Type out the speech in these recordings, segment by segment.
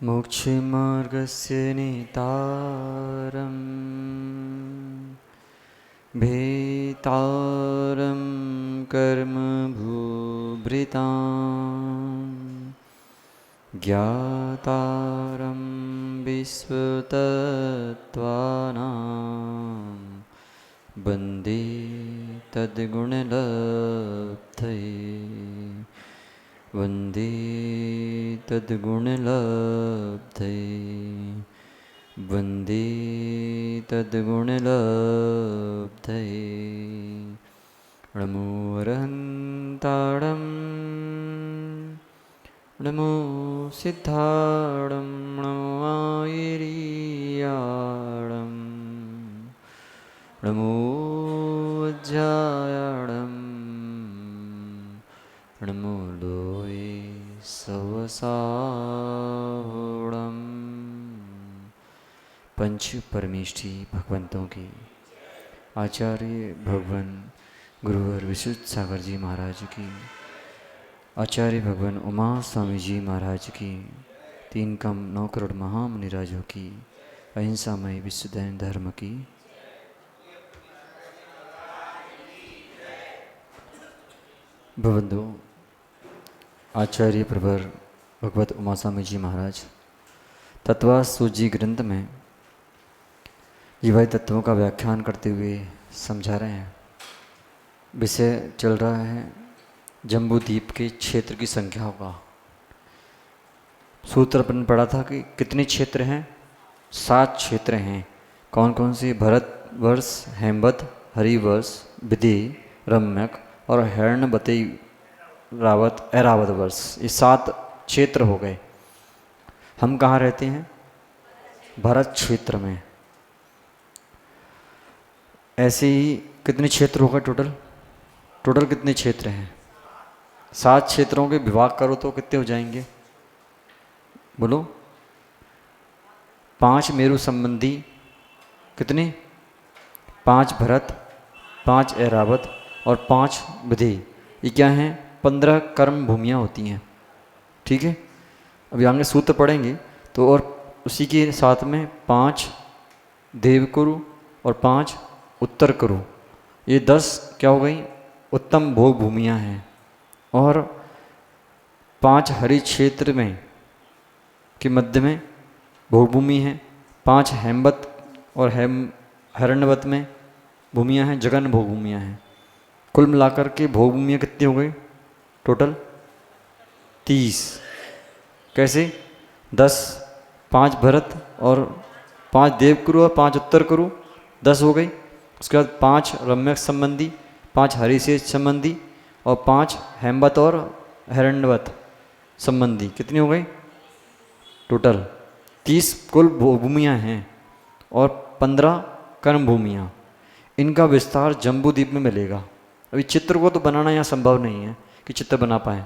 मोक्षमार्गस्य नेतारं भेतारं कर्मभूभृतां ज्ञातारं विश्वतत्त्वानां वन्दे तद्गुणलब्धये वन्दे तद्गुणलब्धये वन्दे तद्गुणलब्धये नमो अरहन्ताणं नमो सिद्धाणं नमो आयिरीयाणं नमो वज्रायाणं नमो लोये सवसावणम्। पंच परमेष्ठी भगवंतों की आचार्य भगवान गुरुवर विशुद्ध सागर जी महाराज की, आचार्य भगवान उमा स्वामी जी महाराज की, 3 कम 9 करोड़ महामुनिराजों की, अहिंसामय विश्वदैन धर्म की। भगवंतों, आचार्य प्रवर भगवत उमा स्वामी जी महाराज तत्वासूजी ग्रंथ में जीवाई तत्वों का व्याख्यान करते हुए समझा रहे हैं। विषय चल रहा है जम्बूद्वीप के क्षेत्र की संख्या का। सूत्र अपन पढ़ा था कि कितने क्षेत्र हैं? 7 क्षेत्र हैं। कौन कौन से? भरतवर्ष, हेमवत, हरिवर्ष, विधि, रम्यक और हिरण्यवती, रावत, ऐरावत वर्ष। ये 7 क्षेत्र हो गए। हम कहाँ रहते हैं? भरत क्षेत्र में। ऐसे ही कितने क्षेत्र होगा टोटल? टोटल कितने क्षेत्र हैं? 7 क्षेत्रों के विभाग करो तो कितने हो जाएंगे? बोलो। 5 मेरु संबंधी, कितने? 5 भरत, 5 ऐरावत और 5 विधि। ये क्या हैं? 15 कर्म भूमियाँ होती हैं। ठीक है, अभी आगे सूत्र पढ़ेंगे तो। और उसी के साथ में 5 देवकुरु और 5 उत्तर कुरु, ये 10 क्या हो गई? उत्तम भोग भूमियाँ हैं। और 5 हरि क्षेत्र में के मध्य में भोग भूमि है। 5 हेमवत और हिरण्यवत में भूमियाँ हैं, जगन भोग भूमियाँ हैं। कुल मिलाकर के भोग भूमियाँ कितनी हो गई टोटल? 30। कैसे? 10, 5 भरत और 5 देवकुरु और 5 उत्तर कुरु, 10 हो गई। उसके बाद 5 रम्यक संबंधी, 5 हरिशेष संबंधी और 5 हेमवत और हिरण्यवत संबंधी। कितनी हो गई टोटल? 30 कुल भूमियाँ हैं और 15 कर्म भूमियाँ। इनका विस्तार जम्बूद्वीप में मिलेगा। अभी चित्र को तो बनाना यहाँ संभव नहीं है कि चित्र बना पाएँ।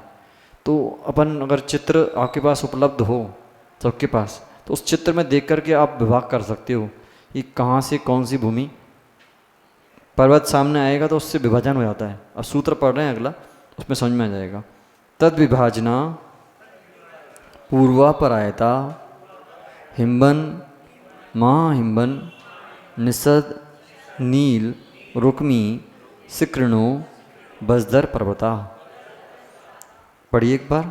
तो अपन अगर चित्र आपके पास उपलब्ध हो सबके पास, तो उस चित्र में देख करके आप विभाग कर सकते हो कि कहाँ से कौन सी भूमि। पर्वत सामने आएगा तो उससे विभाजन हो जाता है। अब सूत्र पढ़ रहे हैं अगला, उसमें समझ में आ जाएगा। तद विभाजना पूर्वापरायता हिम्बन महाहिम्बन निषद नील रुक्मी सिकृणो बजदर पर्वता। पढ़िए एक बार।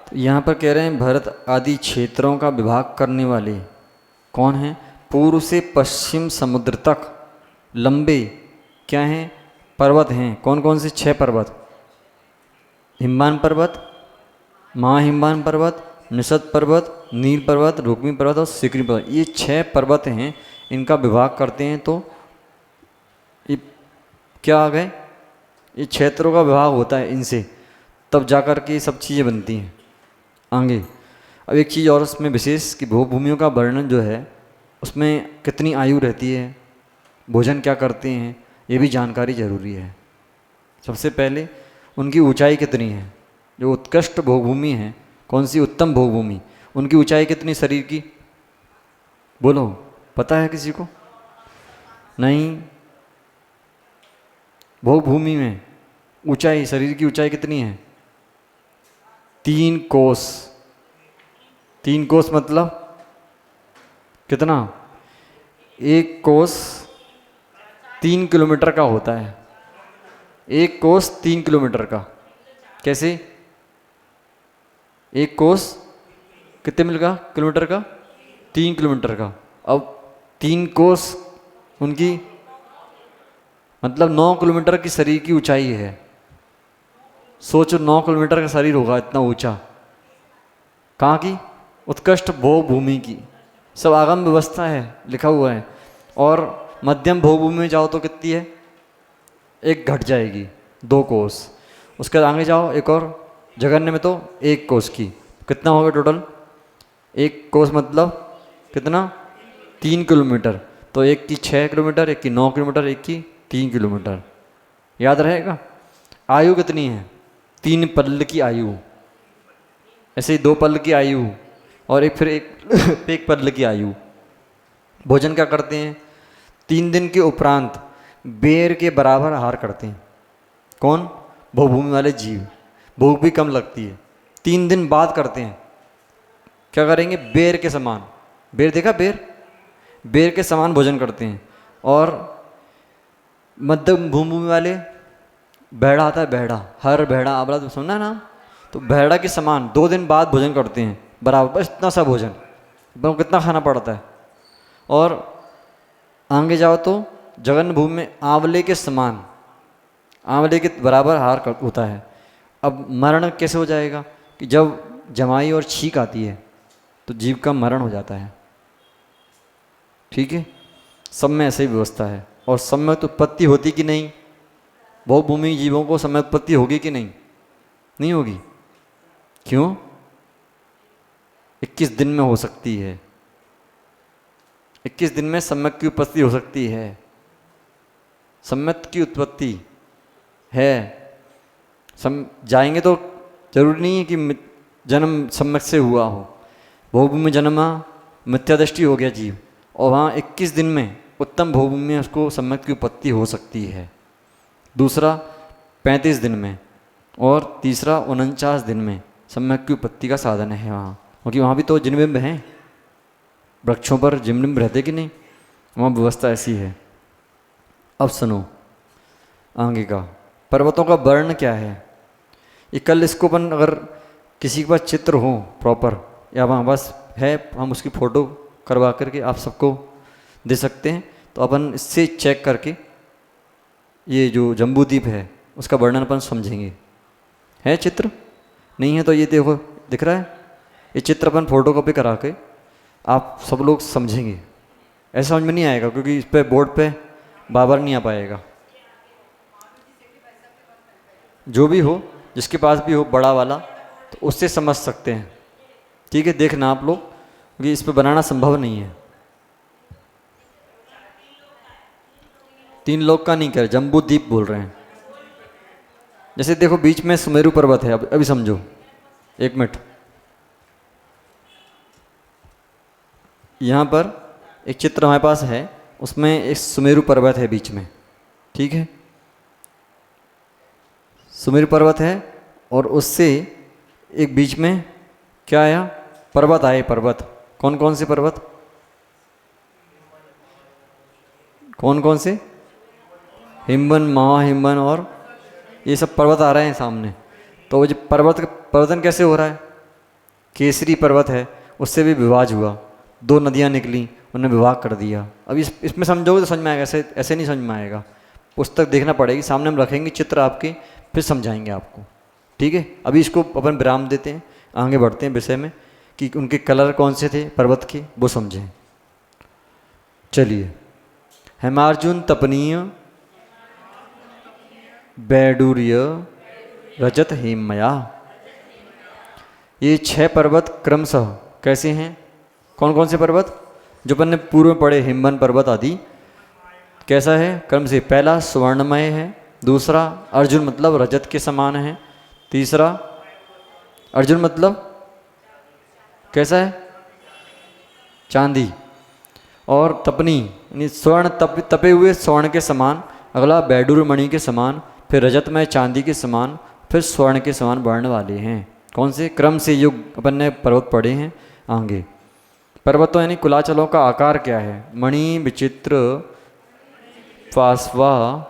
तो यहाँ पर कह रहे हैं भरत आदि क्षेत्रों का विभाग करने वाले कौन हैं? पूर्व से पश्चिम समुद्र तक लंबे क्या हैं? पर्वत हैं। कौन कौन से? 6 पर्वत। हिम्बान पर्वत, महाहिम्बान पर्वत, निषद पर्वत, नील पर्वत, रुक्मी पर्वत और सिकरी पर्वत। ये 6 पर्वत हैं। इनका विभाग करते हैं तो ये क्या आ गए? ये क्षेत्रों का विभाग होता है इनसे, तब जाकर के सब चीज़ें बनती हैं आगे। अब एक चीज़ और उसमें विशेष कि भोग भूमियों का वर्णन जो है उसमें कितनी आयु रहती है, भोजन क्या करते हैं, ये भी जानकारी जरूरी है। सबसे पहले उनकी ऊंचाई कितनी है। जो उत्कृष्ट भोगभूमि है, कौन सी? उत्तम भोगभूमि, उनकी ऊंचाई कितनी शरीर की? बोलो, पता है किसी को? नहीं। भोग भूमि में ऊंचाई, शरीर की ऊंचाई कितनी है? 3 कोस। 3 कोस मतलब कितना? 1 कोस 3 किलोमीटर का होता है। 1 कोस 3 किलोमीटर का। कैसे? 1 कोस कितने मिलेगा किलोमीटर का? 3 किलोमीटर का। अब 3 कोस उनकी मतलब 9 किलोमीटर की शरीर की ऊंचाई है। सोचो 9 किलोमीटर का शरीर होगा इतना ऊंचा। कहाँ की? उत्कृष्ट भोग भूमि की। सब आगम व्यवस्था है, लिखा हुआ है। और मध्यम भोग भूमि में जाओ तो कितनी है? 1 घट जाएगी, 2 कोस। उसके बाद आगे जाओ एक और, जघन्य में तो 1 कोस की। कितना होगा टोटल? 1 कोस मतलब कितना? 3 किलोमीटर। तो एक की 6 किलोमीटर, एक की 9 किलोमीटर, एक की 3 किलोमीटर। याद रहेगा? आयु कितनी है? 3 पल्ल की आयु। ऐसे ही 2 पल्ल की आयु और एक फिर एक पल्ल की आयु। भोजन क्या करते हैं? 3 दिन के उपरांत बेर के बराबर आहार करते हैं। कौन? भोगभूमि वाले जीव। भूख भी कम लगती है। 3 दिन बाद करते हैं। क्या करेंगे? बेर के समान। बेर देखा? बेर, बेर के समान भोजन करते हैं। और मध्यम भूमि वाले भेड़ा आता है, भेड़ा, हर भेड़ा आबला, तो सुनना ना? तो भेड़ा के समान 2 दिन बाद भोजन करते हैं बराबर, बस इतना सा भोजन। तो कितना खाना पड़ता है। और आगे जाओ तो जघन्य भूमि में आंवले के समान, आंवले के बराबर आहार होता है। अब मरण कैसे हो जाएगा? कि जब जमाई और छींक आती है तो जीव का मरण हो जाता है। ठीक है? सब में ऐसे ही व्यवस्था है। और सब में तो उत्पत्ति होती कि नहीं? भोग भूमि जीवों को समय उत्पत्ति होगी कि नहीं? नहीं होगी। क्यों? 21 दिन में हो सकती है। 21 दिन में सम्यक की उत्पत्ति हो सकती है। सम्यक की उत्पत्ति है। जाएंगे तो जरूरी नहीं है कि जन्म सम्यक से हुआ हो। भोगभूमि में जन्मा, मिथ्या दृष्टि हो गया जीव, और वहाँ 21 दिन में उत्तम भोगभूमि में उसको सम्यक की उत्पत्ति हो सकती है। दूसरा 35 दिन में, और तीसरा 49 दिन में सम्यक की उत्पत्ति का साधन है वहाँ। क्योंकि वहाँ भी तो जिनबिंब हैं, वृक्षों पर जिनबिंब रहते कि नहीं, वहाँ व्यवस्था ऐसी है। अब सुनो आगे का। पर्वतों का वर्ण क्या है? ये कल इसको अपन अगर किसी के पास चित्र हो प्रॉपर, या वहाँ बस है, हम उसकी फ़ोटो करवा करके आप सबको दे सकते हैं। तो अपन इससे चेक करके ये जो जम्बूद्वीप है उसका वर्णन अपन समझेंगे। है चित्र? नहीं है तो ये देखो, दिख रहा है? ये चित्र अपन फोटो कॉपी करा के आप सब लोग समझेंगे। ऐसा समझ में नहीं आएगा क्योंकि इस पे बोर्ड पे बाबर नहीं आ पाएगा। जो भी हो, जिसके पास भी हो बड़ा वाला, तो उससे समझ सकते हैं। ठीक है? देखना आप लोग, क्योंकि इस पे बनाना संभव नहीं है। 3 लोग का नहीं कर, जम्बूद्वीप बोल रहे हैं। जैसे देखो बीच में सुमेरु पर्वत है। अभी समझो, 1 मिनट। यहाँ पर एक चित्र हमारे पास है, उसमें एक सुमेरु पर्वत है बीच में। ठीक है? सुमेरु पर्वत है और उससे एक बीच में क्या आया? पर्वत आए। पर्वत कौन कौन से पर्वत? कौन कौन से? हिमवन, महाहिमवन, और ये सब पर्वत आ रहे हैं सामने। तो वो जो पर्वत का प्रवर्तन कैसे हो रहा है? केसरी पर्वत है, उससे भी विभाज हुआ, 2 नदियाँ निकली, उन्हें विभाग कर दिया। अब इसमें समझोगे तो समझ में आएगा, ऐसे ऐसे नहीं समझ में आएगा। पुस्तक देखना पड़ेगी, सामने हम रखेंगे चित्र आपके, फिर समझाएंगे आपको। ठीक है? अभी इसको अपन विराम देते हैं, आगे बढ़ते हैं विषय में कि उनके कलर कौन से थे पर्वत के, वो समझें। चलिए। हेमार्जुन, तपनीय, बैडूर्य, रजत, हेमया, ये 6 पर्वत क्रमशः कैसे हैं? कौन कौन से पर्वत? जो अपन ने पूर्व में पढ़े, हिमवन पर्वत आदि। कैसा है क्रम से? पहला स्वर्णमय है, दूसरा अर्जुन मतलब रजत के समान है, तीसरा अर्जुन मतलब कैसा है? चांदी, और तपनी यानी स्वर्ण, तपे हुए स्वर्ण के समान, अगला बैडूर मणि के समान, फिर रजतमय चांदी के समान, फिर स्वर्ण के समान वर्ण वाले हैं। कौन से क्रम से युग अपन ने पर्वत पढ़े हैं आगे। पर्वतों यानी कुलाचलों का आकार क्या है? मणि विचित्र फास्वा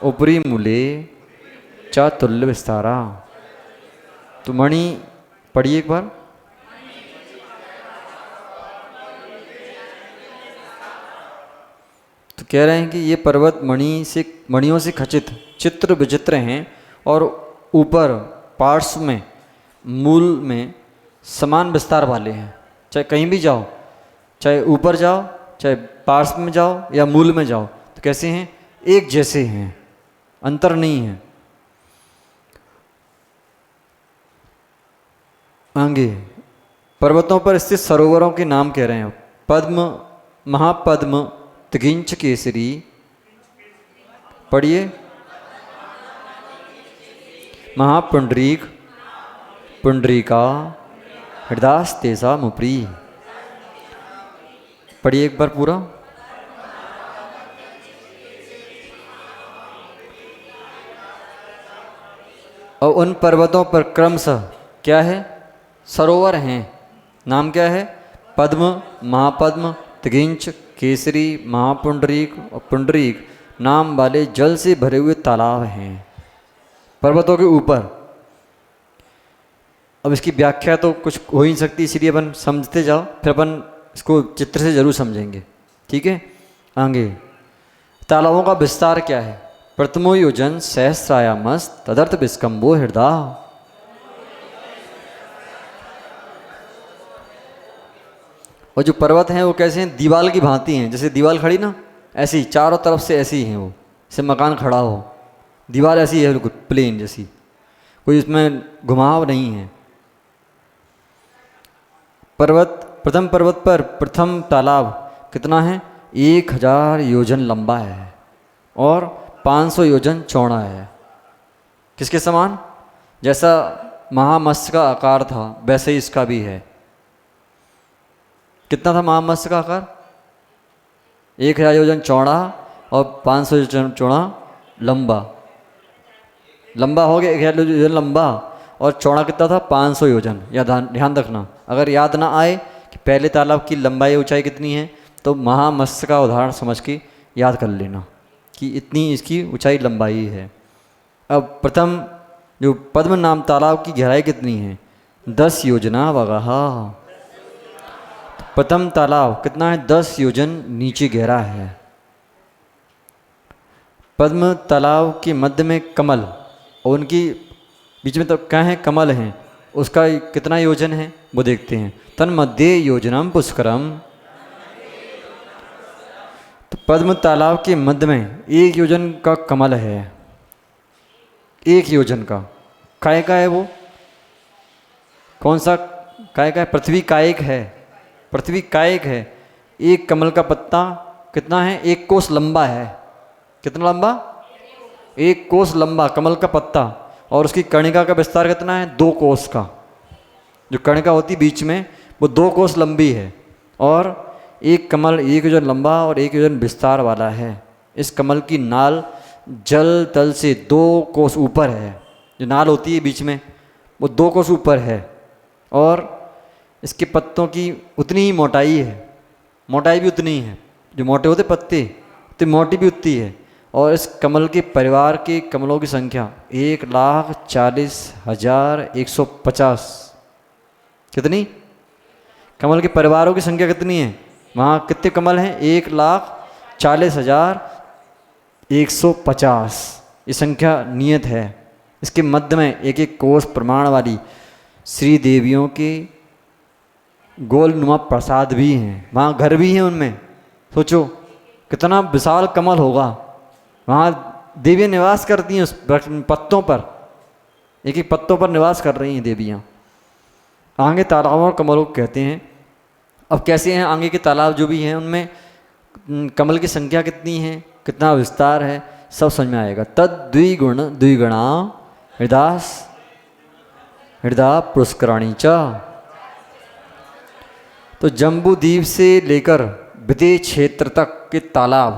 ऊपरी मूले चातुल्य विस्तारा। तो मणि पढ़िए एक बार। तो कह रहे हैं कि ये पर्वत मणियों से खचित चित्र विचित्र हैं और ऊपर पार्श्व में मूल में समान विस्तार वाले हैं। चाहे कहीं भी जाओ, चाहे ऊपर जाओ, चाहे पार्श्व में जाओ या मूल में जाओ, तो कैसे हैं? एक जैसे हैं, अंतर नहीं है। आगे पर्वतों पर स्थित सरोवरों के नाम कह रहे हैं। पद्म, महापद्म, त्रिगिंच केसरी। पढ़िए। महापुंडरीक, पुंडरीका, हृदास तेसा मुपरी। पढ़िए एक बार पूरा। और उन पर्वतों पर क्रमशः क्या है? सरोवर हैं। नाम क्या है? पद्म, महापद्म, त्रिगिंच, केसरी, महापुंडरीक और पुंडरीक नाम वाले जल से भरे हुए तालाब हैं पर्वतों के ऊपर। अब इसकी व्याख्या तो कुछ हो ही नहीं सकती, इसलिए अपन समझते जाओ, फिर अपन इसको चित्र से जरूर समझेंगे। ठीक है। आगे तालाबों का विस्तार क्या है? प्रथमो योजन सहस्रायामस तदर्थ विस्कंबो हृदय। और जो पर्वत हैं वो कैसे हैं? दीवाल की भांति हैं। जैसे दीवाल खड़ी ना, ऐसी चारों तरफ से ऐसी हैं वो, जैसे मकान खड़ा हो, दीवार ऐसी है बिल्कुल प्लेन जैसी, कोई इसमें घुमाव नहीं है। प्रथम पर्वत पर प्रथम तालाब कितना है? 1000 योजन लंबा है और 500 योजन चौड़ा है। किसके समान? जैसा महामत्स्य का आकार था वैसे ही इसका भी है। कितना था महामत्स्य का आकार? 1000 योजन चौड़ा और 500 योजन चौड़ा लंबा। लंबा हो गया 1000 योजन लंबा, और चौड़ा कितना था? 500 योजन। या ध्यान रखना, अगर याद ना आए कि पहले तालाब की लंबाई ऊंचाई कितनी है, तो महामत्स्य का उदाहरण समझ के याद कर लेना कि इतनी इसकी ऊंचाई लंबाई है। अब प्रथम जो पद्म नाम तालाब की गहराई कितनी है? 10 योजना वगह। प्रथम तालाब कितना है? 10 योजन नीचे गहरा है। पद्म तालाब के मध्य में कमल, और उनकी बीच में तो क्या है? कमल हैं। उसका कितना योजन है वो देखते हैं। तन मध्य योजनम पुष्करम। तो पद्म तालाब के मध्य में 1 योजन का कमल है। 1 योजन का। काय का है वो? कौन सा काय का है? पृथ्वी कायिक है। पृथ्वी कायिक है। एक कमल का पत्ता कितना है? 1 कोस लंबा है। कितना लंबा? 1 कोस लंबा कमल का पत्ता। और उसकी कर्णिका का विस्तार कितना है? 2 कोस का। जो कर्णिका होती बीच में वो 2 कोस लंबी है। और एक कमल 1 योजन लंबा और 1 योजन विस्तार वाला है। इस कमल की नाल जल तल से 2 कोस ऊपर है। जो नाल होती है बीच में वो 2 कोस ऊपर है। और इसके पत्तों की उतनी ही मोटाई है। मोटाई भी उतनी है। जो मोटे होते पत्ते तो मोटी भी उतनी है। और इस कमल के परिवार के कमलों की संख्या 1,40,150। कितनी? कमल के परिवारों की संख्या कितनी है? वहाँ कितने कमल हैं? 1,40,150। ये संख्या नियत है। इसके मध्य में 1-1 कोस प्रमाण वाली श्री देवियों के गोलनुमा प्रसाद भी हैं। वहाँ घर भी हैं उनमें। सोचो कितना विशाल कमल होगा। वहाँ देवियाँ निवास करती हैं उस पत्तों पर। 1-1 पत्तों पर निवास कर रही हैं देवियाँ। आगे तालाबों और कमलों को कहते हैं। अब कैसे हैं आगे के तालाब जो भी हैं उनमें कमल की संख्या कितनी है, कितना विस्तार है, सब समझ में आएगा। तद द्विगुणा हृदय पुष्कराणी च। तो जम्बू द्वीप से लेकर विदेश क्षेत्र तक के तालाब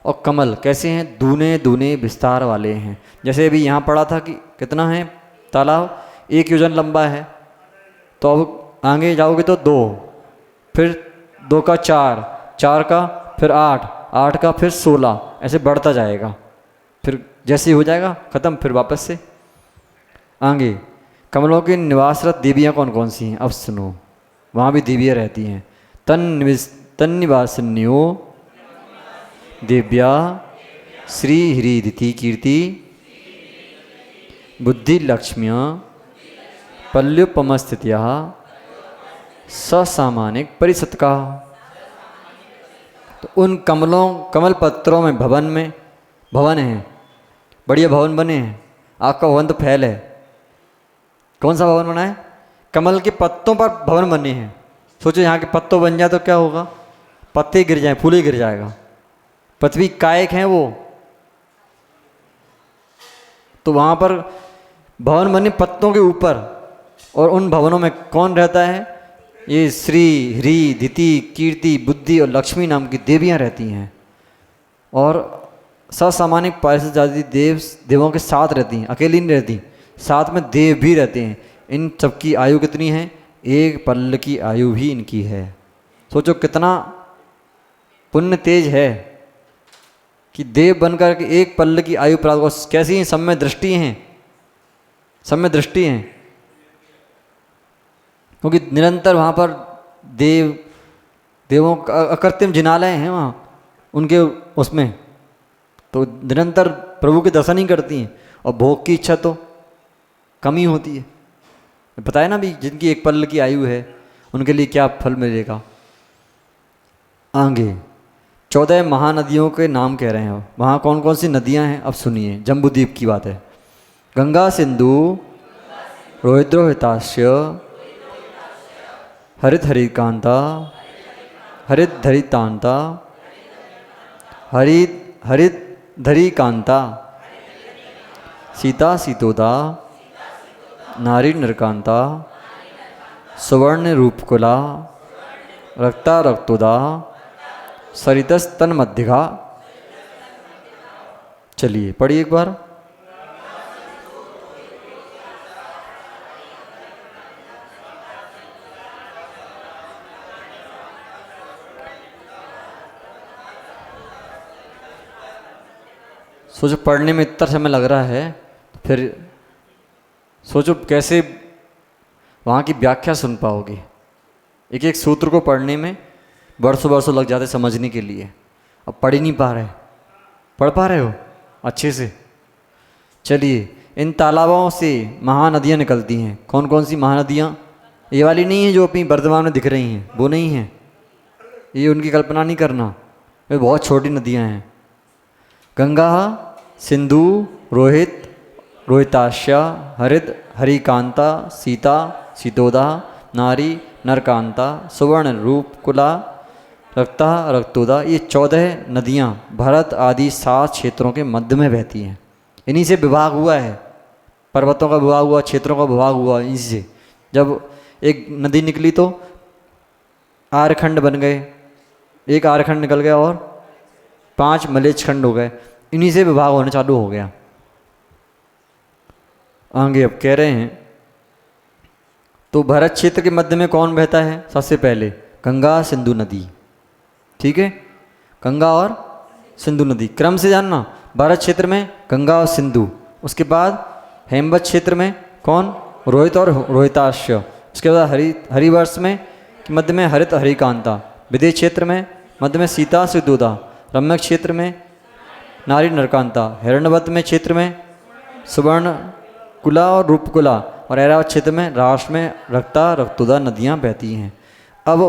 और कमल कैसे हैं? दूने दूने विस्तार वाले हैं। जैसे अभी यहाँ पढ़ा था कि कितना है तालाब, 1 योजन लंबा है, तो अब आगे जाओगे तो 2, फिर 2 का 4, 4 का फिर 8, 8 का फिर 16, ऐसे बढ़ता जाएगा। फिर जैसे ही हो जाएगा ख़त्म, फिर वापस से आगे। कमलों की निवासरत देवियाँ कौन कौन सी हैं? अब सुनो, वहाँ भी देवियाँ रहती हैं। तन्निवासिन्यो दिव्या श्री ह्रीदिति कीर्ति बुद्धि लक्ष्म्य पल्युपमस्थित्या ससामानिक परिसत्का। तो उन कमल पत्रों में भवन हैं, बढ़िया भवन बने हैं। आपका भवन तो फैल है, कौन सा भवन बना है? कमल के पत्तों पर भवन बने हैं। सोचो यहाँ के पत्तों बन जाए तो क्या होगा? पत्ते गिर जाए, फूल ही गिर जाएगा। पृथ्वी कायक है वो, तो वहाँ पर भवन बने पत्तों के ऊपर। और उन भवनों में कौन रहता है? ये श्री ह्री दिति कीर्ति बुद्धि और लक्ष्मी नाम की देवियाँ रहती हैं। और ससामानिक पारिषद आदि देवों के साथ रहती हैं, अकेली नहीं रहती, साथ में देव भी रहते हैं। इन सबकी आयु कितनी है? 1 पल्ल की आयु भी इनकी है। सोचो कितना पुण्य तेज है कि देव बनकर के 1 पल्ल की आयु प्राप्त हो। कैसी हैं? सब में दृष्टि हैं, सब में दृष्टि हैं, क्योंकि निरंतर वहाँ पर देवों का अकृत्रिम जिनालय हैं वहाँ उनके उसमें, तो निरंतर प्रभु के दर्शन ही करती हैं। और भोग की इच्छा तो कम ही होती है। बताया ना भी, जिनकी 1 पल्ल की आयु है उनके लिए क्या फल मिलेगा। आगे 14 महानदियों के नाम कह रहे हैं। वहाँ कौन कौन सी नदियाँ हैं? अब सुनिए, जम्बूद्वीप की बात है। गंगा सिंधु रोहिद्रोहितास्य हरित हरिकांता हरित धरितांता हरित धरिकांता सीता सीतोदा नारी नरकांता सुवर्ण रूपकुला रक्ता रक्तोदा सरितस तन मध्यगा। चलिए पढ़िए एक बार। सोचो पढ़ने में इतना समय लग रहा है, फिर सोचो कैसे वहाँ की व्याख्या सुन पाओगे। एक एक सूत्र को पढ़ने में वर्षों लग जाते समझने के लिए। अब पढ़ ही नहीं पा रहे, पढ़ पा रहे हो अच्छे से? चलिए, इन तालाबों से महानदियाँ निकलती हैं। कौन कौन सी महानदियाँ? ये वाली नहीं है जो अपनी वर्तमान में दिख रही हैं, वो नहीं है, ये उनकी कल्पना नहीं करना, वे बहुत छोटी नदियाँ हैं। गंगा सिंधु रोहित रोहिताश्या हरित हरिकांता सीता सीतोदा नारी नरकांता सुवर्ण रूपकुला रक्ता रक्तोदा। ये 14 नदियाँ भारत आदि 7 क्षेत्रों के मध्य में बहती हैं। इन्हीं से विभाग हुआ है, पर्वतों का विभाग हुआ, क्षेत्रों का विभाग हुआ इन्हीं से। जब एक नदी निकली तो आर्यखंड बन गए, एक आर्यखंड निकल गया और 5 मलेच्छ खंड हो गए। इन्हीं से विभाग होना चालू हो गया। आगे अब कह रहे हैं, तो भारत क्षेत्र के मध्य में कौन बहता है? सबसे पहले गंगा सिंधु नदी, ठीक है, गंगा और सिंधु नदी क्रम से जानना। भारत क्षेत्र में गंगा और सिंधु, उसके बाद हेमवत क्षेत्र में कौन? रोहित और रोहिताश्य। उसके बाद हरिवर्ष में मध्य में हरित हरिकांता, विदेश क्षेत्र में मध्य में सीता सिद्धोदा, रम्यक क्षेत्र में नारी नरकांता, हिरण्यवत में क्षेत्र में सुवर्ण कुला और रूपकुला, और ऐरावत क्षेत्र में राष्ट्र में रक्ता रक्तोदा नदियाँ बहती हैं। अब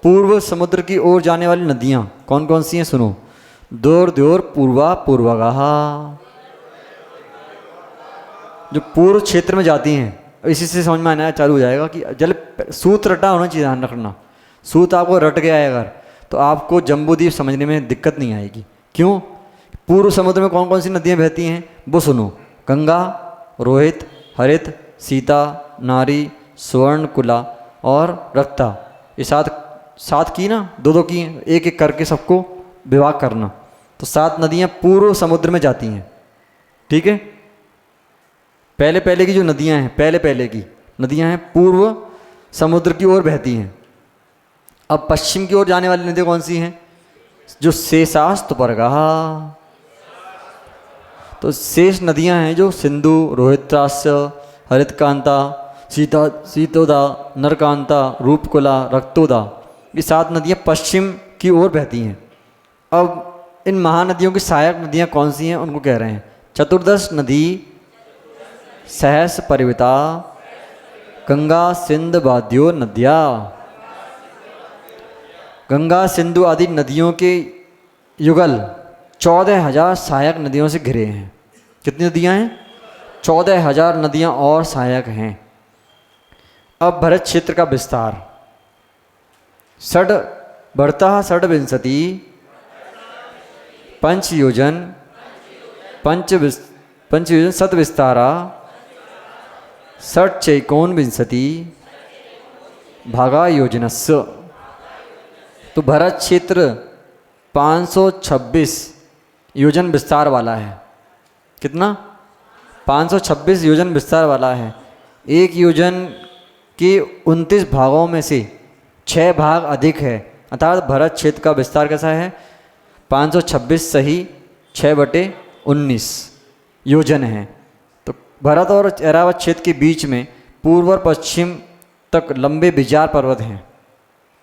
पूर्व समुद्र की ओर जाने वाली नदियाँ कौन कौन सी हैं? सुनो। द्योर द्योर पूर्वा पूर्वगाहा, जो पूर्व क्षेत्र में जाती हैं। इसी से समझ में आना चालू हो जाएगा कि जल सूत्र रटा होना चाहिए, ध्यान रखना। सूत्र आपको रट गया है अगर, तो आपको जम्बूद्वीप समझने में दिक्कत नहीं आएगी। क्यों? पूर्व समुद्र में कौन कौन सी नदियाँ बहती हैं वो सुनो। गंगा, रोहित, हरित, सीता, नारी, स्वर्णकुला और रक्ता। ये सात की ना, 2-2 की, एक एक करके सबको विभाग करना। तो 7 नदियाँ पूर्व समुद्र में जाती हैं, ठीक है। पहले पहले की जो नदियाँ हैं, पहले पहले की नदियाँ हैं पूर्व समुद्र की ओर बहती हैं। अब पश्चिम की ओर जाने वाली नदियाँ कौन सी हैं? जो शेषास्त परगः, तो शेष नदियाँ हैं जो सिंधु, रोहित्रास्य, हरितकांता, सीतोदा, नरकांता, रूपकुला, रक्तोदा, ये 7 नदियाँ पश्चिम की ओर बहती हैं। अब इन महानदियों की सहायक नदियाँ कौन सी हैं उनको कह रहे हैं। चतुर्दश नदी सहस परिविता गंगा सिंध वाद्यो नद्या। गंगा सिंधु आदि नदियों के युगल 14,000 सहायक नदियों से घिरे हैं। कितनी नदियाँ हैं? 14,000 नदियाँ और सहायक हैं। अब भरत क्षेत्र का विस्तार। षड बढ़ता षड्विंशति पंचयोजन पंचयोजन सतविस्तारा षट्चैकोन विंशति भागा योजनस्य। तो भरत क्षेत्र 526 योजन विस्तार वाला है। कितना? 526 योजन विस्तार वाला है। एक योजन के 29 भागों में से 6 भाग अधिक है, अर्थात भरत क्षेत्र का विस्तार कैसा है? 526 सही 6/19 योजन है। तो भरत और ऐरावत क्षेत्र के बीच में पूर्व और पश्चिम तक लंबे विजार पर्वत हैं,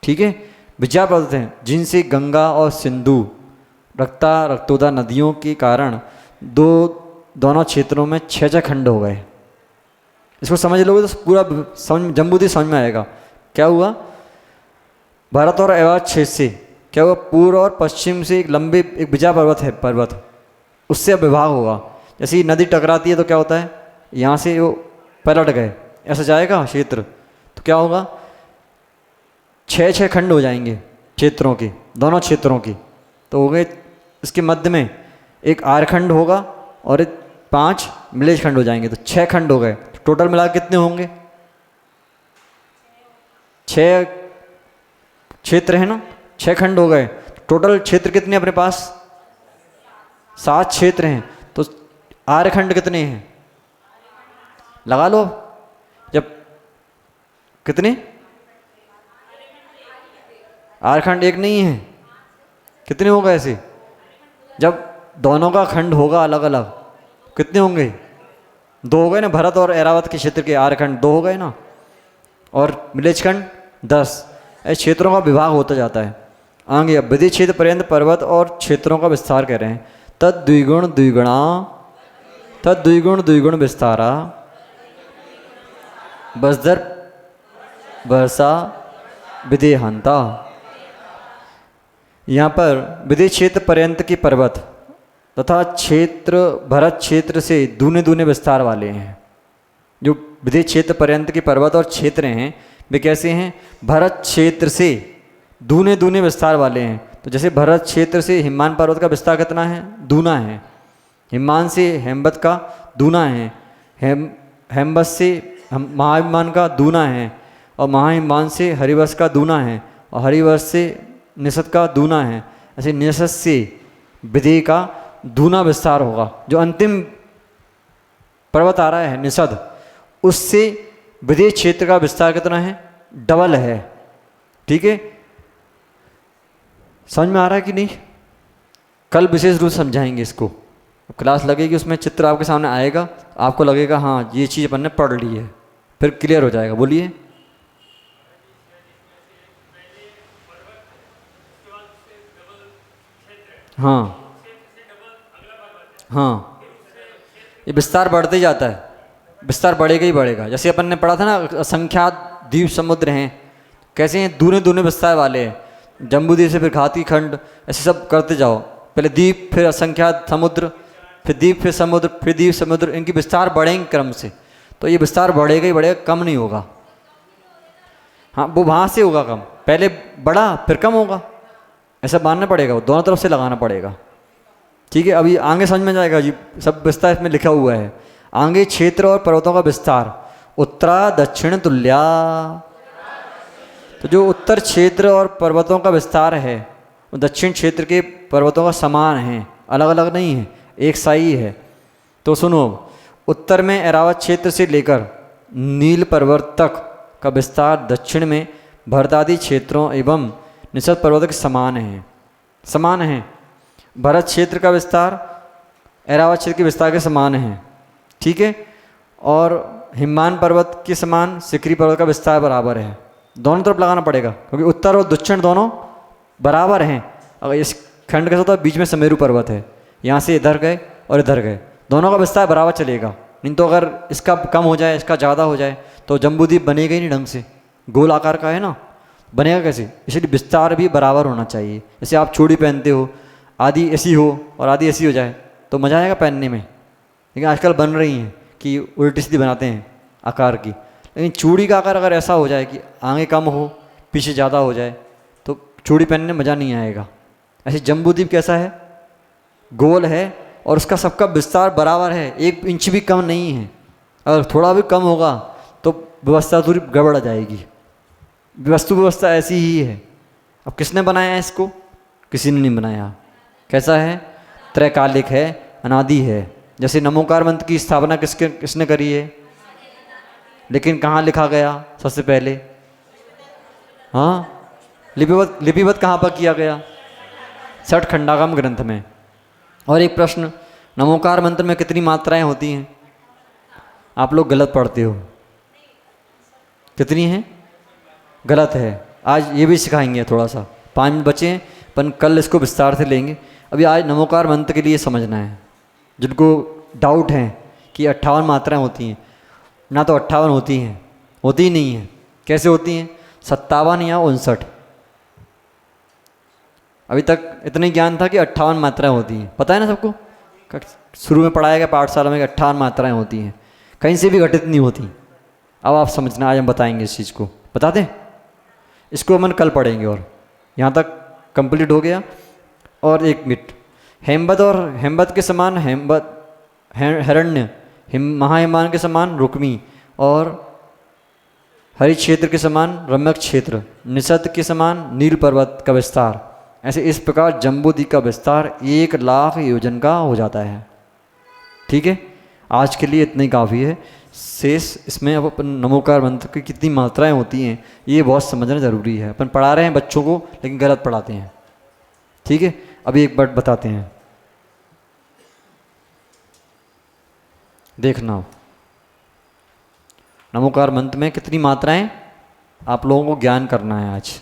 ठीक है। विजार पर्वत हैं जिनसे गंगा और सिंधु, रक्ता, रक्तोदा नदियों के कारण दोनों क्षेत्रों में 6 खंड हो गए। इसको समझ लोगे तो पूरा जम्बूद्वीप समझ में आएगा। क्या हुआ? भारत और ऐरावत क्षेत्र से क्या हुआ? पूर्व और पश्चिम से एक लंबे एक विजार पर्वत है, पर्वत उससे अब विभाग होगा। जैसे ही नदी टकराती है तो क्या होता है? यहाँ से वो पलट गए, ऐसा जाएगा क्षेत्र, तो क्या होगा? 6 खंड हो जाएंगे क्षेत्रों के, दोनों क्षेत्रों की। तो हो गए, इसके मध्य में एक आर्यखंड होगा और 5 मिलेज खंड हो जाएंगे, तो 6 खंड हो गए। टोटल मिला कितने होंगे? 6 क्षेत्र है ना, 6 खंड हो गए। टोटल क्षेत्र कितने अपने पास? 7 क्षेत्र हैं। तो आर्यखंड कितने हैं? लगा लो। जब कितने? आर्यखंड एक नहीं है, कितने होगा ऐसे? जब दोनों का खंड होगा अलग अलग, कितने होंगे? 2 हो गए ना। भरत और ऐरावत के क्षेत्र के आर्यखंड 2 हो गए ना, और मिलेज खंड 10। ऐसे क्षेत्रों का विभाग होता जाता है। आगे अब विधि क्षेत्र पर्यंत पर्वत और क्षेत्रों का विस्तार कह रहे हैं। तद द्विगुण द्विगुण विस्तारा बसदर वर्षा विदेहांता। यहाँ पर विधि क्षेत्र पर्यंत के पर्वत तथा क्षेत्र भरत क्षेत्र से दूने दूने विस्तार वाले हैं। जो विधि क्षेत्र पर्यंत के पर्वत और क्षेत्र हैं वे कैसे हैं? भरत क्षेत्र से दूने दूने विस्तार वाले हैं। तो जैसे भरत क्षेत्र से हिमान पर्वत का विस्तार कितना है? दूना है। हिमान से हेमवत का दूना है। हेमवत से महाहिमान का दूना है, और महाहिमान से हरिवश का दूना है, और हरिवश से निषद का दूना है। ऐसे निषद से विधि का दूना विस्तार होगा। जो अंतिम पर्वत आ रहा है निषद, उससे विधि क्षेत्र का विस्तार कितना है? डबल है, ठीक है। समझ में आ रहा है कि नहीं? कल विशेष रूप समझाएंगे इसको। क्लास लगेगी, उसमें चित्र आपके सामने आएगा, आपको लगेगा हाँ ये चीज़ अपन ने पढ़ ली है, फिर क्लियर हो जाएगा। बोलिए। हाँ हाँ, ये विस्तार बढ़ते ही जाता है, विस्तार बढ़ेगा ही बढ़ेगा। जैसे अपन ने पढ़ा था ना, असंख्यात द्वीप समुद्र हैं, कैसे हैं? दूने दूने विस्तार वाले हैं। जम्बूद्वीप से फिर घाती खंड, ऐसे सब करते जाओ। पहले द्वीप, फिर असंख्यात समुद्र, फिर द्वीप, फिर समुद्र, फिर द्वीप समुद्र, इनकी विस्तार बढ़ेंगे क्रम से। तो ये विस्तार बढ़ेगा ही बढ़ेगा, कम नहीं होगा। हाँ, वो वहाँ से होगा कम, पहले बढ़ा फिर कम होगा, ऐसा मानना पड़ेगा, वो दोनों तरफ से लगाना पड़ेगा, ठीक है। अभी आगे समझ में जाएगा जी, सब विस्तार इसमें लिखा हुआ है। आगे क्षेत्र और पर्वतों का विस्तार। उत्तरा दक्षिण तुल्या। तो जो उत्तर क्षेत्र और पर्वतों का विस्तार है, वो दक्षिण क्षेत्र के पर्वतों का समान है, अलग अलग नहीं है, एक सा ही है। तो सुनो, उत्तर में ऐरावत क्षेत्र से लेकर नील पर्वत तक का विस्तार दक्षिण में भरतादी क्षेत्रों एवं निषद पर्वत के समान है। समान है। भरत क्षेत्र का विस्तार ऐरावत क्षेत्र के विस्तार के समान है, ठीक है। और हिमान पर्वत के समान सिकरी पर्वत का विस्तार बराबर है। दोनों तरफ लगाना पड़ेगा क्योंकि उत्तर और दक्षिण दोनों बराबर हैं। अगर इस खंड कैसा होता है, बीच में सुमेरु पर्वत है, यहाँ से इधर गए और इधर गए, दोनों का विस्तार बराबर चलेगा। नहीं तो अगर इसका कम हो जाए, इसका ज़्यादा हो जाए तो जम्बूद्वीप बनेगा ही नहीं ढंग से, गोल आकार का है ना, बनेगा कैसे? इसलिए विस्तार भी बराबर होना चाहिए। जैसे आप चूड़ी पहनते हो, आधी ऐसी हो और आधी ऐसी हो जाए तो मज़ा आएगा पहनने में। लेकिन आजकल बन रही हैं कि उल्टी सीधी बनाते हैं आकार की। लेकिन चूड़ी का आकार अगर ऐसा हो जाए कि आगे कम हो पीछे ज़्यादा हो जाए तो चूड़ी पहनने में मज़ा नहीं आएगा। ऐसे जम्बूद्वीप कैसा है, गोल है और उसका सबका विस्तार बराबर है, 1 इंच भी कम नहीं है। अगर थोड़ा भी कम होगा तो व्यवस्था थोड़ी गड़बड़ जाएगी। वस्तु व्यवस्था ऐसी ही है। अब किसने बनाया है इसको? किसी ने नहीं बनाया। कैसा है? त्रैकालिक है, अनादि है। जैसे नमोकार मंत्र की स्थापना किसने करी है? लेकिन कहाँ लिखा गया सबसे पहले? हाँ, लिपिबद्ध कहाँ पर किया गया? छठ खंडागम ग्रंथ में। और एक प्रश्न, नमोकार मंत्र में कितनी मात्राएं होती हैं? आप लोग गलत पढ़ते हो। कितनी हैं? गलत है। आज ये भी सिखाएंगे थोड़ा सा, 5 मिनट बचे हैं, पर कल इसको विस्तार से लेंगे। अभी आज नमोकार मंत्र के लिए समझना है। जिनको डाउट है कि 58 मात्राएं होती हैं, ना तो 58 होती हैं, होती ही नहीं है। कैसे होती हैं? 57 या 59। अभी तक इतना ज्ञान था कि 58 मात्राएं होती हैं, पता है ना सबको? शुरू में पढ़ाया गया पाठशाला में कि 58 मात्राएं होती हैं, कहीं से भी घटित नहीं होती। अब आप समझना, आज हम बताएंगे इस चीज़ को। बता दें? इसको हम कल पढ़ेंगे। और यहाँ तक कंप्लीट हो गया। और 1 मिनट, हेमवद और हेमवद के समान हेमवद हिरण्य, महाहिमान के समान रुक्मी, और हरि क्षेत्र के समान रम्यक क्षेत्र, निषद के समान नील पर्वत का विस्तार। ऐसे इस प्रकार जम्बूद्वीप का विस्तार 1,00,000 योजन का हो जाता है। ठीक है, आज के लिए इतना ही काफ़ी है। शेष इसमें अब अपन नमोकार मंत्र की कितनी मात्राएं होती हैं ये बहुत समझना ज़रूरी है। अपन पढ़ा रहे हैं बच्चों को, लेकिन गलत पढ़ाते हैं। ठीक है, अभी एक बार बताते हैं, देखना। नमोकार मंत्र में कितनी मात्राएं आप लोगों को ज्ञान करना है आज।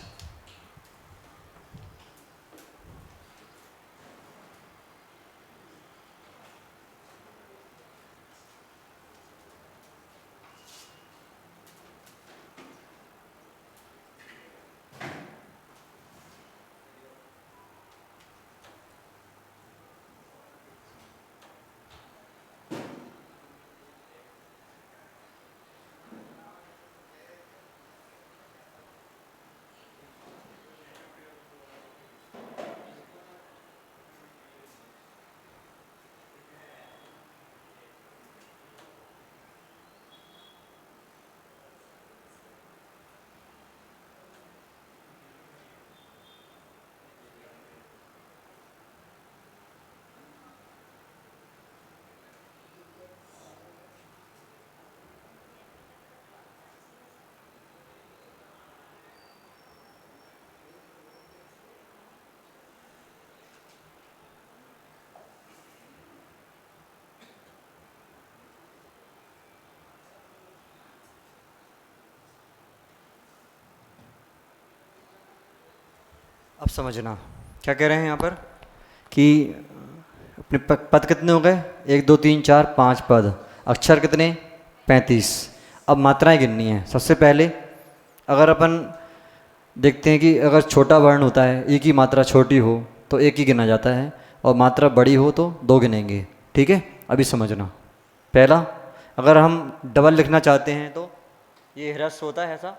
अब समझना क्या कह रहे हैं यहाँ पर कि अपने पद कितने हो गए? 1 2 3 4 5 पद। अक्षर कितने? 35। अब मात्राएं गिननी है। सबसे पहले अगर अपन देखते हैं कि अगर छोटा वर्ण होता है, एक ही मात्रा छोटी हो तो 1 ही गिना जाता है, और मात्रा बड़ी हो तो 2 गिनेंगे। ठीक है, अभी समझना। पहला, अगर हम डबल लिखना चाहते हैं तो ये ह्रस्व होता है ऐसा,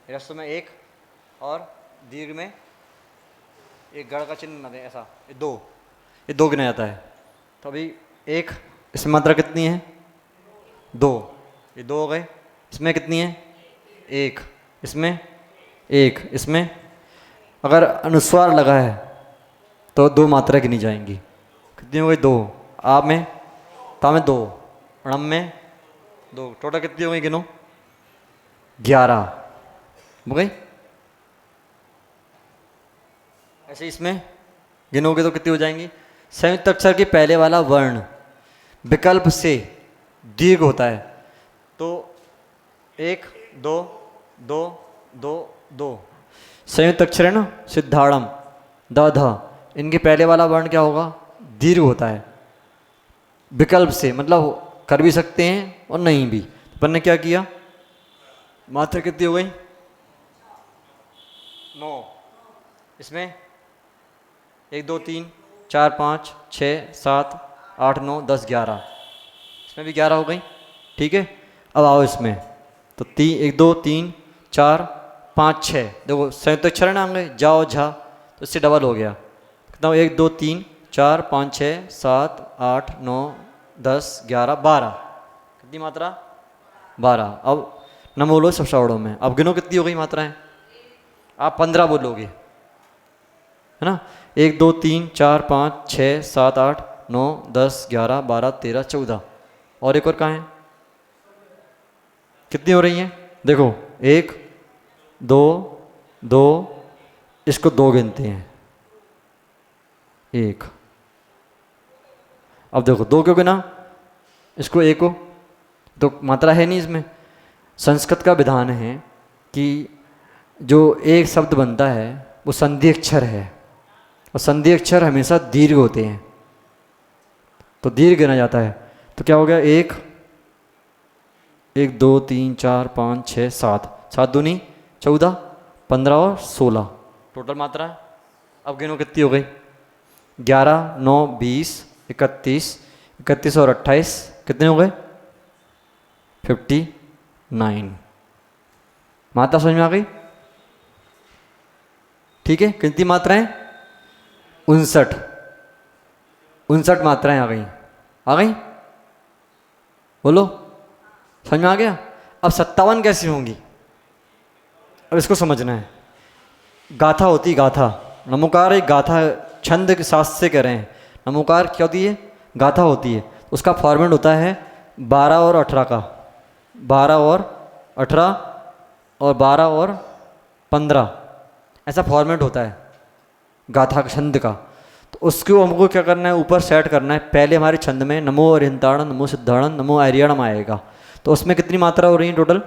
ह्रस्व में 1 और दीर्घ में एक गढ़ का चिन्ह बनाते हैं ऐसा, ये 2, ये 2 गिना जाता है। तो अभी 1, इसमें मात्रा कितनी है? 2, ये 2 हो गए। इसमें कितनी है? 1, इसमें 1, इसमें अगर अनुस्वार लगा है तो 2 मात्रा गिनी जाएंगी। कितनी हो गई? 2। आप में, ता में 2, णम में 2, टोटल कितनी हो गई गिनो? 11 हो गई। ऐसे इसमें गिनोगे तो कितनी हो जाएंगी? संयुक्त अक्षर के पहले वाला वर्ण विकल्प से दीर्घ होता है तो 1 2 2 2 2 संयुक्त अक्षर है ना, सिद्धाड़म, द ध, इनके पहले वाला वर्ण क्या होगा? दीर्घ होता है। विकल्प से मतलब कर भी सकते हैं और नहीं भी। अपन ने क्या किया? मात्रा कितनी हो गई? 9। इसमें 1 2 3 4 5 6 7 8 9 10 11, इसमें भी 11 हो गई। ठीक है, अब आओ इसमें तो 1 2 3 4 5 6, देखो संयुक्त अक्षर है ना, होंगे जाओ झा, तो इससे डबल हो गया। कितना? 1 2 3 4 5 6 7 8 9 10 11 12, कितनी मात्रा? 12। अब न बोलो सब शब्दों में, अब गिनो कितनी हो गई मात्राएं? आप 15 बोलोगे, है ना? 1 2 3 4 5 6 7 8 9 10 11 12 13 14, और एक और कहाँ है? कितनी हो रही हैं? देखो 1 2 2, इसको 2 गिनते हैं 1। अब देखो 2 क्यों गिना? इसको 1 को, तो मात्रा है नहीं इसमें। संस्कृत का विधान है कि जो एक शब्द बनता है वो संधि अक्षर है, और संधि अक्षर हमेशा दीर्घ होते हैं, तो दीर्घ गिना जाता है। तो क्या हो गया? 1 1 2 3 4 5 6 7, 7 दूनी 14, 15 और 16 टोटल मात्रा। अब गिनो कितनी हो गई? 11 9 20 31, 31 और 28 कितने हो गए? 59 मात्रा समझ में आ गई? ठीक है, कितनी मात्राएं? 59 मात्राएं आ गई। आ गई? बोलो, समझ में आ गया? अब 57 कैसी होंगी? अब इसको समझना है। गाथा होती, गाथा, नमोकार एक गाथा, छंद के शास्त्र से कह रहे हैं। नमोकार क्या होती है? गाथा होती है। उसका फॉर्मेट होता है 12 और 18 का, 12 और 18 और 12 और 15, ऐसा फॉर्मेट होता है गाथा छंद का। तो उसको हमको क्या करना है? ऊपर सेट करना है। पहले हमारे छंद में नमो अरिहंताड़न, नमो सिद्धाड़न, नमो आर्यणम आएगा। तो उसमें कितनी मात्रा हो रही है टोटल?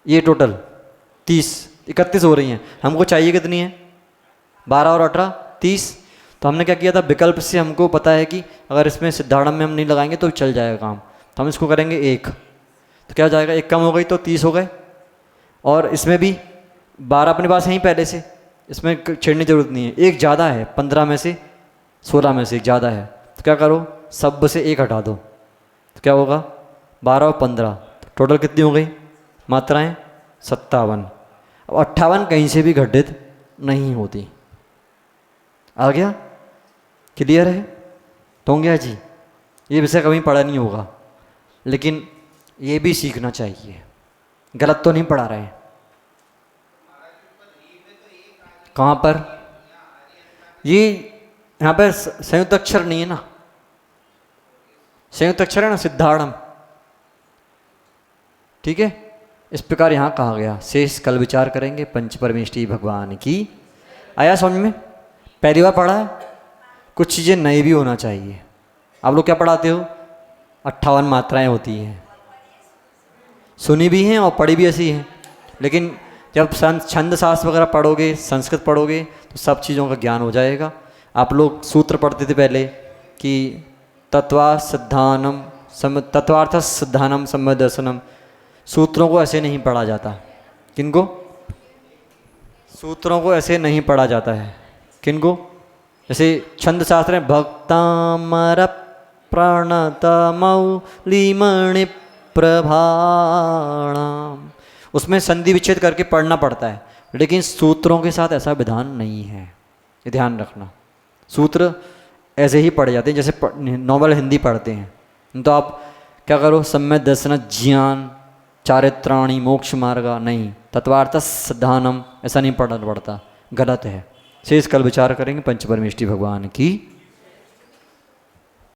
ये टोटल 31 हो रही हैं। हमको चाहिए कितनी है? 12 और 18 30। तो हमने क्या किया था? विकल्प से हमको पता है कि अगर इसमें सिद्धाड़म में हम नहीं लगाएंगे तो चल जाएगा काम, तो हम इसको करेंगे 1। तो क्या हो जाएगा? 1 कम हो गई तो 30 हो गए। और इसमें भी 12 अपने पास है ही पहले से, इसमें छेड़ने की जरूरत नहीं है। 1 ज़्यादा है, 15 में से 16 में से 1 ज़्यादा है, तो क्या करो? सब से 1 हटा दो, तो क्या होगा? 12 और 15 टोटल कितनी हो गई मात्राएं? 57। अब 58 कहीं से भी घटित नहीं होती। आ गया? क्लियर है? तो गया जी। ये विषय कभी पढ़ा नहीं होगा, लेकिन ये भी सीखना चाहिए। गलत तो नहीं पढ़ा रहे हैं? कहाँ पर? ये यहाँ पर संयुक्त अक्षर नहीं है ना, संयुक्त अक्षर है ना, सिद्धाड़म। ठीक है, इस प्रकार यहाँ कहा गया। शेष कल विचार करेंगे। पंच परमेष्ठी भगवान की। आया समझ में? पहली बार पढ़ा है? कुछ चीज़ें नई भी होना चाहिए। आप लोग क्या पढ़ाते हो? 58 मात्राएं होती हैं, सुनी भी हैं और पढ़ी भी ऐसी हैं, लेकिन जब छंद शास्त्र वगैरह पढ़ोगे, संस्कृत पढ़ोगे, तो सब चीज़ों का ज्ञान हो जाएगा। आप लोग सूत्र पढ़ते थे पहले कि तत्वार्थ सिद्धानम सम्यक दर्शनम। सूत्रों को ऐसे नहीं पढ़ा जाता। किनको? सूत्रों को ऐसे नहीं पढ़ा जाता है। किनको? जैसे छंद शास्त्र में भक्तामर प्रणतमौलिमणि प्रभाणाम, उसमें संधि विच्छेद करके पढ़ना पड़ता है, लेकिन सूत्रों के साथ ऐसा विधान नहीं है। ये ध्यान रखना। सूत्र ऐसे ही पढ़े जाते हैं जैसे नॉर्मल हिंदी पढ़ते हैं। तो आप क्या करो? सम्यक दर्शन ज्ञान चारित्राणी मोक्ष मार्गा, नहीं, तत्वार्थ सिद्धानम ऐसा नहीं पढ़ना पड़ता। गलत है। शेष कल विचार करेंगे। पंचपरमेष्ठी भगवान की